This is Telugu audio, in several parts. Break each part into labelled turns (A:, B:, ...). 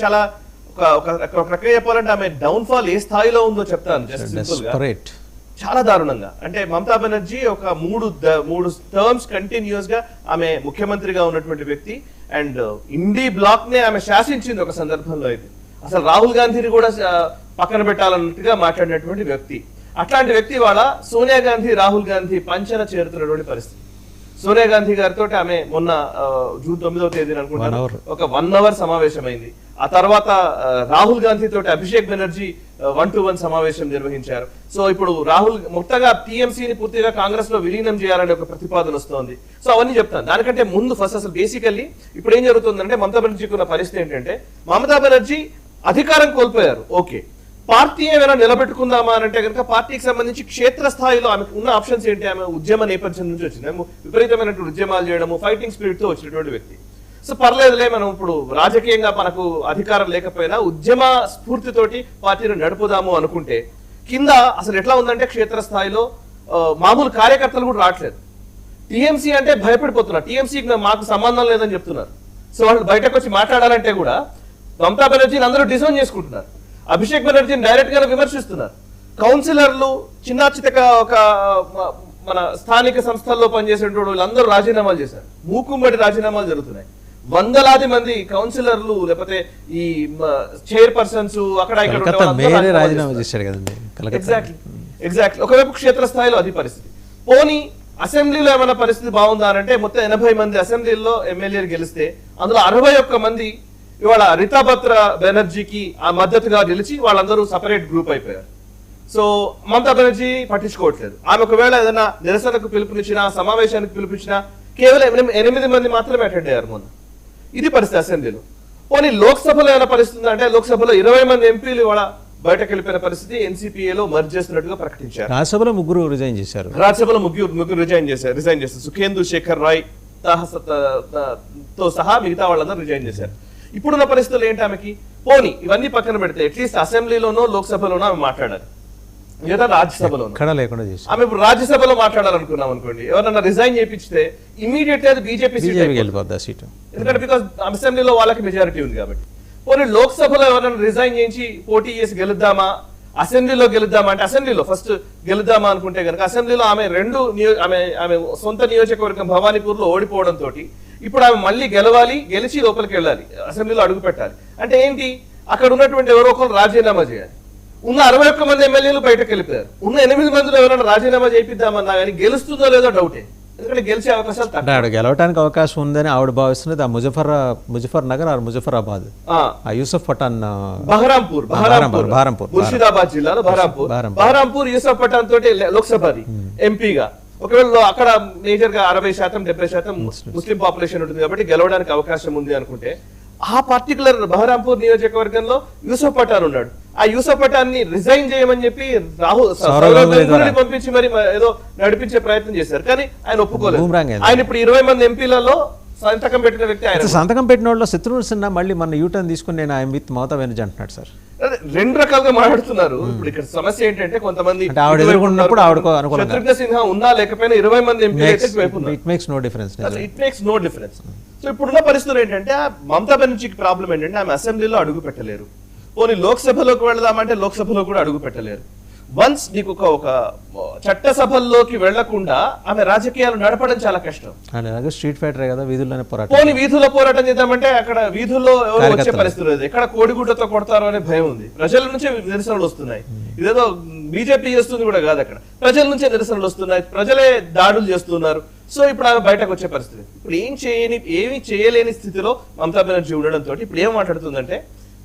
A: చాలా ఒక ప్రక్రియ చెప్పాలంటే ఆమె డౌన్ ఫాల్ ఏ స్థాయిలో ఉందో చెప్తాను జస్ట్ సింపుల్ గా. చాలా దారుణంగా. అంటే మమతా బెనర్జీ ఒక మూడు టర్మ్స్ కంటిన్యూస్ గా ఆమె ముఖ్యమంత్రిగా ఉన్నటువంటి వ్యక్తి. అండ్ ఇండీ బ్లాక్ నే ఆమె శాసించింది ఒక సందర్భంలో. అయితే అసలు రాహుల్ గాంధీని కూడా పక్కన పెట్టాలన్నట్టుగా మాట్లాడినటువంటి వ్యక్తి. అట్లాంటి వ్యక్తి వాళ్ళ సోనియా గాంధీ రాహుల్ గాంధీ పంచన చేరుతున్నటువంటి పరిస్థితి. సోనియా గాంధీ గారితో ఆమె మొన్న జూన్ 9వ తేదీన అనుకుంటాను ఒక 1 hour సమావేశమైంది. ఆ తర్వాత రాహుల్ గాంధీ తోటి అభిషేక్ బెనర్జీ 1-to-1 సమావేశం నిర్వహించారు. సో ఇప్పుడు రాహుల్ మొత్తగా టీఎంసీని పూర్తిగా కాంగ్రెస్ లో విలీనం చేయాలనే ఒక ప్రతిపాదన వస్తోంది. సో అవన్నీ చెప్తాను. దానికంటే ముందు ఫస్ట్ అసలు బేసికల్లీ ఇప్పుడు ఏం జరుగుతుందంటే మమతా బెనర్జీకి ఉన్న పరిస్థితి ఏంటంటే మమతా బెనర్జీ అధికారం కోల్పోయారు. ఓకే, పార్టీ ఏమైనా నిలబెట్టుకుందామా అంటే కనుక పార్టీకి సంబంధించి క్షేత్రస్థాయిలో ఆమెకు ఉన్న ఆప్షన్స్ ఏంటి? ఆమె ఉద్యమ నేపథ్యం నుంచి వచ్చింది, విపరీతమైనటువంటి ఉద్యమాలు చేయడము, ఫైటింగ్ స్పిరిట్ తో వచ్చినటువంటి వ్యక్తి. సో పర్లేదులే, మనం ఇప్పుడు రాజకీయంగా మనకు అధికారం లేకపోయినా ఉద్యమ స్ఫూర్తితోటి పార్టీని నడుపుదాము అనుకుంటే కింద అసలు ఎట్లా ఉందంటే క్షేత్రస్థాయిలో మామూలు కార్యకర్తలు కూడా రావట్లేదు. టీఎంసీ అంటే భయపడిపోతున్నారు. టీఎంసీకి మాకు సంబంధం లేదని చెప్తున్నారు. సో వాళ్ళు బయటకు వచ్చి మాట్లాడాలంటే కూడా మమతా బెనర్జీని అందరూ డిసోన్ చేసుకుంటున్నారు. అభిషేక్ బెనర్జీని డైరెక్ట్ గా విమర్శిస్తున్నారు. కౌన్సిలర్లు చిన్న చితక ఒక మన స్థానిక సంస్థల్లో పనిచేసేటువంటి వాళ్ళందరూ రాజీనామాలు చేశారు. మూకుమ్మడి రాజీనామాలు జరుగుతున్నాయి. వందలాది మంది కౌన్సిలర్లు లేకపోతే ఈ చైర్పర్సన్స్ అక్కడ ఎగ్జాక్ట్లీ ఒకవైపు క్షేత్రస్థాయిలో అది పరిస్థితి. పోనీ అసెంబ్లీలో ఏమైనా పరిస్థితి బాగుందా అంటే మొత్తం 80 మంది అసెంబ్లీలో ఎమ్మెల్యేలు గెలిస్తే అందులో 61 మంది ఇవాళ రితాభద్ర బెనర్జీకి ఆ మద్దతుగా నిలిచి వాళ్ళందరూ సపరేట్ గ్రూప్ అయిపోయారు. సో మమతా బెనర్జీ పట్టించుకోవట్లేదు. ఆమె ఒకవేళ ఏదైనా నిరసనకు పిలుపునిచ్చినా సమావేశానికి పిలుపునిచ్చినా కేవలం 8 మంది మాత్రమే అటెండ్ అయ్యారు మొన్న. ఇది పరిస్థితి అసెంబ్లీలో. పోనీ లోక్సభలో ఏమైనా పరిస్థితి అంటే లోక్సభలో 20 మంది ఎంపీలు ఇవాళ బయటకు వెళ్ళిపోయిన పరిస్థితి. ఎన్సీపీఏలో మర్జ్ చేస్తున్నట్టుగా ప్రకటించారు.
B: రాజ్యసభలో ముగ్గురు రిజైన్ చేశారు.
A: రాజ్యసభలో ముగ్గురు రిజైన్ చేశారు. సుఖేందు శేఖర్ రాయ్ తో సహా మిగతా వాళ్ళందరూ రిజైన్ చేశారు. ఇప్పుడున్న పరిస్థితులు ఏంటి ఆమెకి? పోనీ ఇవన్నీ పక్కన పెడితే అట్లీస్ట్ అసెంబ్లీలోనో లోక్సభలోనో ఆమె మాట్లాడాలి, లేదా రాజ్యసభలో ఆమె ఇప్పుడు రాజ్యసభలో మాట్లాడాలనుకున్నాం అనుకోండి, ఎవరన్నా రిజైన్ చేయించితే ఇమీడియట్ గా బీజేపీ సీట్. ఎందుకంటే బికాస్ అసెంబ్లీలో వాళ్ళకి మెజారిటీ ఉంది కాబట్టి. పోనీ లోక్సభలో ఎవరైనా రిజైన్ చేయించి పోటీ చేసి గెలుద్దామా, అసెంబ్లీలో గెలుద్దామా అంటే అసెంబ్లీలో ఫస్ట్ గెలుద్దామా అనుకుంటే కనుక అసెంబ్లీలో ఆమె ఆమె సొంత నియోజకవర్గం భవానీపూర్ లో ఓడిపోవడంతో ఇప్పుడు ఆమె మళ్ళీ గెలవాలి, గెలిచి లోపలికి వెళ్ళాలి, అసెంబ్లీలో అడుగు పెట్టాలి. అంటే ఏంటి, అక్కడ ఉన్నటువంటి ఎవరో ఒకరు రాజీనామా చేయాలి. ఉన్న 61 మంది ఎమ్మెల్యేలు బయటకు వెళ్ళిపోయారు. ఉన్న 8 మందిలో ఎవరైనా రాజీనామా చేయిద్దామన్నా కానీ గెలుస్తుందో లేదో డౌటే. ఎందుకంటే గెలిచే అవకాశాలు తక్కువ.
B: గెలవడానికి అవకాశం ఉందని ఆవిడ భావిస్తున్నది ఆ ముజఫర్ నగర్ ఆర్ ముజఫరాబాద్, యూసఫ్ పఠాన్, బహరాంపూర్
A: ముర్షిదాబాద్ జిల్లాలో బహరాంపూర్ యూసఫ్ పఠాన్ తోటి లోక్సభది ఎంపీగా. ఒకవేళ అక్కడ మేజర్ గా 60% 70% ముస్లిం పాపులేషన్ ఉంటుంది కాబట్టి గెలవడానికి అవకాశం ఉంది అనుకుంటే ఆ పర్టికులర్ బహరాంపూర్ నియోజకవర్గంలో యూసఫ్ పఠాన్ ఉన్నాడు. ఆ యూసఫ్ పఠాన్ ని రిజైన్ చేయమని చెప్పి రాహుల్ పంపించి మరి ఏదో నడిపించే ప్రయత్నం చేశారు, కానీ ఆయన ఒప్పుకోలేదు. ఆయన ఇప్పుడు 20 మంది ఎంపీలలో సంతకం పెట్టిన వ్యక్తి. ఆయన
B: సంతకం పెట్టిన వాళ్ళు శత్రుఘ్న సిన్హా మళ్ళీ మన యూటర్న్ తీసుకుని నేను ఆయన విత్ మమతా బెనర్జీ అంటున్నాడు సార్.
A: రెండు రకాలుగా మాట్లాడుతున్నారు. ఇప్పుడు ఇక్కడ సమస్య ఏంటంటే కొంతమంది శత్రుఘ్న సిన్హా ఉన్నా లేకపోయినా 20 మంది ఎంపీలు
B: it makes no difference.
A: So ఇప్పుడున్న పరిస్థితులు ఏంటంటే మమతా బెనర్జీకి ప్రాబ్లం ఏంటంటే ఆమె అసెంబ్లీలో అడుగు పెట్టలేరు. పోనీ లోక్సభలోకి వెళదామంటే లోక్సభలో కూడా అడుగు పెట్టలేరు. వన్స్ నీకు ఒక చట్టసభల్లోకి వెళ్లకుండా ఆమె రాజకీయాలు నడపడం చాలా కష్టం.
B: స్ట్రీట్ ఫైటర్ కదా, వీధుల్లోనే పోరాటం.
A: పోనీ వీధుల్లో పోరాటం చేద్దామంటే అక్కడ వీధుల్లో ఎవరు వచ్చే పరిస్థితి లేదు. ఎక్కడ కోడిగుడ్డతో కొడతారో అనే భయం ఉంది. ప్రజల నుంచే నిరసనలు వస్తున్నాయి. ఇదేదో బీజేపీ చేస్తుంది కూడా కాదు, అక్కడ ప్రజల నుంచే నిరసనలు వస్తున్నాయి, ప్రజలే దాడులు చేస్తున్నారు. సో ఇప్పుడు ఆమె బయటకు వచ్చే పరిస్థితి. ఇప్పుడు ఏమీ చేయలేని స్థితిలో మమతా బెనర్జీ ఉండడంతో ఇప్పుడు ఏం మాట్లాడుతుందంటే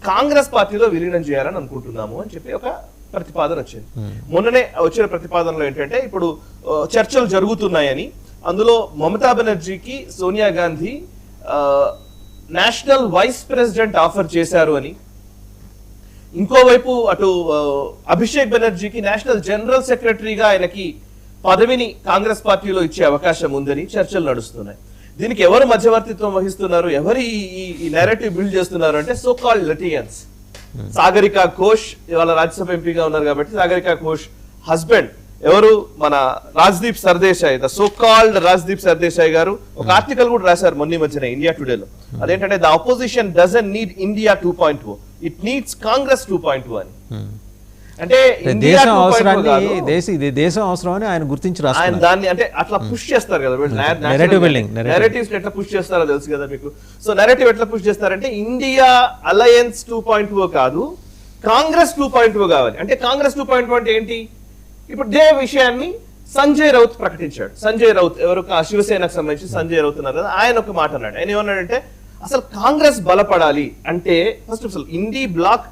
A: కాంగ్రెస్ పార్టీలో విలీనం చేయాలని అనుకుంటున్నాము అని చెప్పి ఒక ప్రతిపాదన వచ్చింది. మొన్ననే వచ్చిన ప్రతిపాదనలో ఏంటంటే ఇప్పుడు చర్చలు జరుగుతున్నాయని, అందులో మమతా బెనర్జీకి Sonia Gandhi national vice president offer చేశారు అని, ఇంకోవైపు అటు అభిషేక్ బెనర్జీకి నేషనల్ జనరల్ సెక్రటరీగా ఆయనకి పదవిని కాంగ్రెస్ పార్టీలో ఇచ్చే అవకాశం ఉందని చర్చలు నడుస్తున్నాయి. దీనికి ఎవరు మధ్యవర్తిత్వం వహిస్తున్నారు, ఎవరు ఈ నేరేటివ్ బిల్డ్ చేస్తున్నారు అంటే సో కాల్డ్ లిటిగన్స్. సాగరికా ఘోష్ ఇవాళ రాజ్యసభ ఎంపీగా ఉన్నారు కాబట్టి సాగరికా ఘోష్ హస్బెండ్ ఎవరు, మన Rajdeep Sardesai, the so called Rajdeep Sardesai గారు ఒక ఆర్టికల్ కూడా రాశారు మొన్న మధ్యన ఇండియా టుడేలో. అదేంటంటే the opposition doesn't need India 2.0, it needs Congress 2.0 అని. అంటే ఇండియా
B: దేశం
A: 2.0
B: అవసరాన్ని
A: కాదు,
B: ఇది దేశం అవసరం అని ఆయన గుర్తించి
A: ఆయన
B: రాస్తున్నారు.
A: దాన్ని అంటే అట్లా పుష్ చేస్తారు కదా
B: Narrative building, narrative.
A: నెరేటివ్స్ ఎట్లా పుష్ చేస్తారో తెలుసు కదా మీకు. సో నెరేటివ్ ఎట్లా పుష్ చేస్తారంటే ఇండియా అలయన్స్ 2.0 కాదు, కాంగ్రెస్ 2.0 కావాలి. అంటే కాంగ్రెస్ 2.0 అంటే ఏంటి? ఇప్పుడు ఇదే విషయాన్ని సంజయ్ రౌత్ ప్రకటించాడు. సంజయ్ రౌత్ ఎవరు? శివసేనకు సంబంధించి సంజయ్ రౌత్ ఉన్నారు కదా, ఆయన ఒక మాట అన్నాడు. ఆయన ఏమన్నాడంటే అసలు కాంగ్రెస్ బలపడాలి అంటే first of all INDI bloc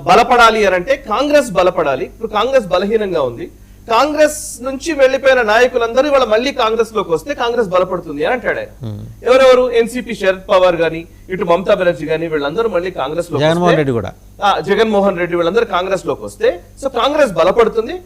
A: బలపడాలి అని అంటే కాంగ్రెస్ బలపడాలి. ఇప్పుడు కాంగ్రెస్ బలహీనంగా ఉంది, కాంగ్రెస్ నుంచి వెళ్లిపోయిన నాయకులందరూ ఇవాళ మళ్ళీ కాంగ్రెస్ లోకి వస్తే కాంగ్రెస్ బలపడుతుంది అని అంటాడు ఆయన. ఎవరెవరు? ఎన్సీపీ శరద్ పవార్ గాని, ఇటు మమతా బెనర్జీ గాని, వీళ్ళందరూ మళ్ళీ కాంగ్రెస్ లో,
B: జగన్మోహన్ రెడ్డి కూడా,
A: జగన్మోహన్ రెడ్డి వీళ్ళందరూ కాంగ్రెస్ లోకి వస్తే సో కాంగ్రెస్ బలపడుతుంది.